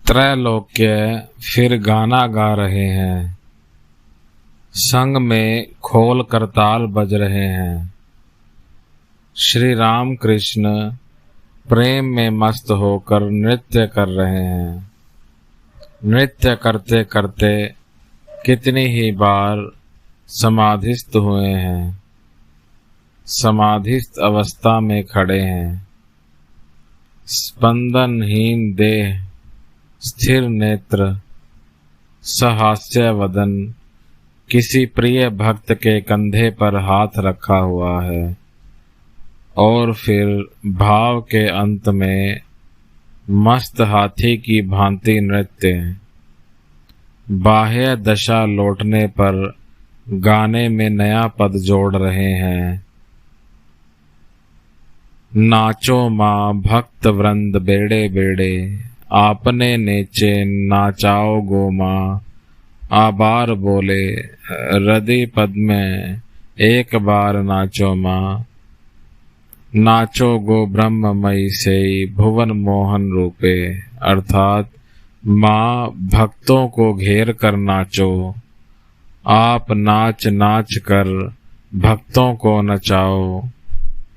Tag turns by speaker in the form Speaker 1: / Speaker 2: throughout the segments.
Speaker 1: त्रैलोक्य फिर गाना गा रहे हैं, संग में खोल कर ताल बज रहे हैं। श्री राम कृष्ण प्रेम में मस्त होकर नृत्य कर रहे हैं। नृत्य करते करते कितनी ही बार समाधिस्थ हुए हैं। समाधिस्थ अवस्था में खड़े हैं। स्पंदनहीन देह, स्थिर नेत्र, सहास्य वदन, किसी प्रिय भक्त के कंधे पर हाथ रखा हुआ है और फिर भाव के अंत में मस्त हाथी की भांति नृत्य। बाह्य दशा लौटने पर गाने में नया पद जोड़ रहे हैं। नाचो माँ भक्त वृंद बेड़े बेड़े, आपने नेचे नाचाओ गो माँ। आबार बोले हृदय पद में एक बार नाचो माँ। नाचो गो ब्रह्ममयी से भुवन मोहन रूपे, अर्थात माँ भक्तों को घेर कर नाचो। आप नाच नाच कर भक्तों को नचाओ।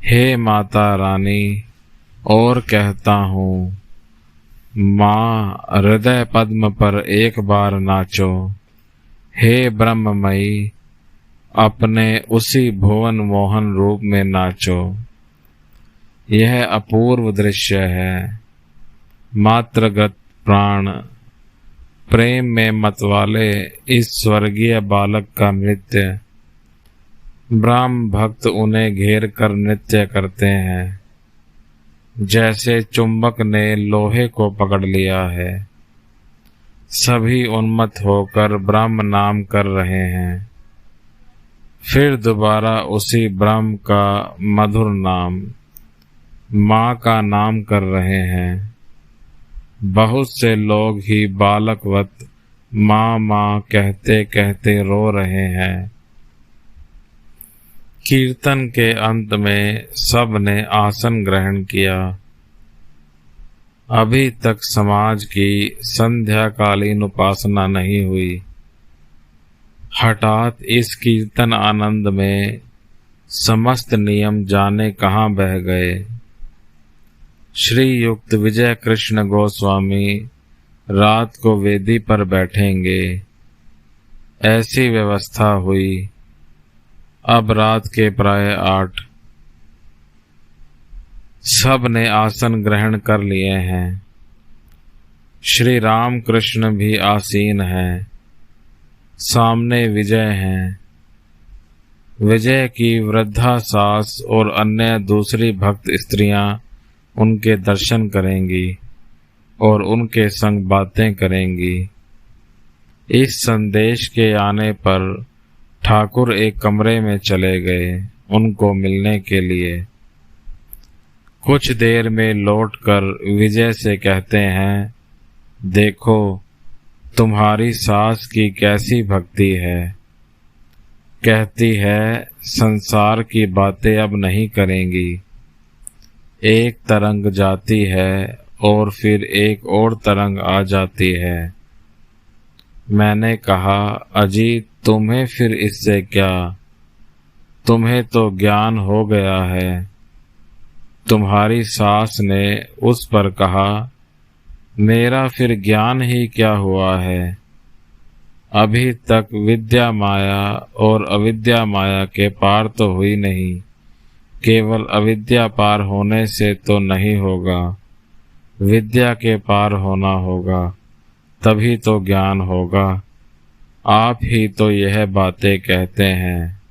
Speaker 1: हे माता रानी, और कहता हूँ माँ हृदय पद्म पर एक बार नाचो। हे ब्रह्ममयी, अपने उसी भुवन मोहन रूप में नाचो। यह अपूर्व दृश्य है। मात्रगत प्राण प्रेम में मतवाले इस स्वर्गीय बालक का नृत्य। ब्रह्म भक्त उन्हें घेर कर नृत्य करते हैं, जैसे चुंबक ने लोहे को पकड़ लिया है। सभी उन्मत्त होकर ब्रह्म नाम कर रहे हैं। फिर दोबारा उसी ब्रह्म का मधुर नाम, माँ का नाम कर रहे हैं। बहुत से लोग ही बालकवत माँ माँ कहते कहते रो रहे हैं। कीर्तन के अंत में सब ने आसन ग्रहण किया। अभी तक समाज की संध्याकालीन उपासना नहीं हुई। हठात इस कीर्तन आनंद में समस्त नियम जाने कहाँ बह गए। श्री युक्त विजय कृष्ण गोस्वामी रात को वेदी पर बैठेंगे, ऐसी व्यवस्था हुई। अब रात के प्राय 8। सब ने आसन ग्रहण कर लिए हैं। श्री राम कृष्ण भी आसीन हैं। सामने विजय हैं। विजय की वृद्धा सास और अन्य दूसरी भक्त स्त्रियां उनके दर्शन करेंगी और उनके संग बातें करेंगी। इस संदेश के आने पर ठाकुर एक कमरे में चले गए उनको मिलने के लिए। कुछ देर में लौटकर विजय से कहते हैं, देखो तुम्हारी सास की कैसी भक्ति है। कहती है संसार की बातें अब नहीं करेंगी। एक तरंग जाती है और फिर एक और तरंग आ जाती है। मैंने कहा, अजी तुम्हें फिर इससे क्या, तुम्हें तो ज्ञान हो गया है। तुम्हारी सास ने उस पर कहा, मेरा फिर ज्ञान ही क्या हुआ है। अभी तक विद्या माया और अविद्या माया के पार तो हुई नहीं। केवल अविद्या पार होने से तो नहीं होगा, विद्या के पार होना होगा, तभी तो ज्ञान होगा। आप ही तो यह बातें कहते हैं।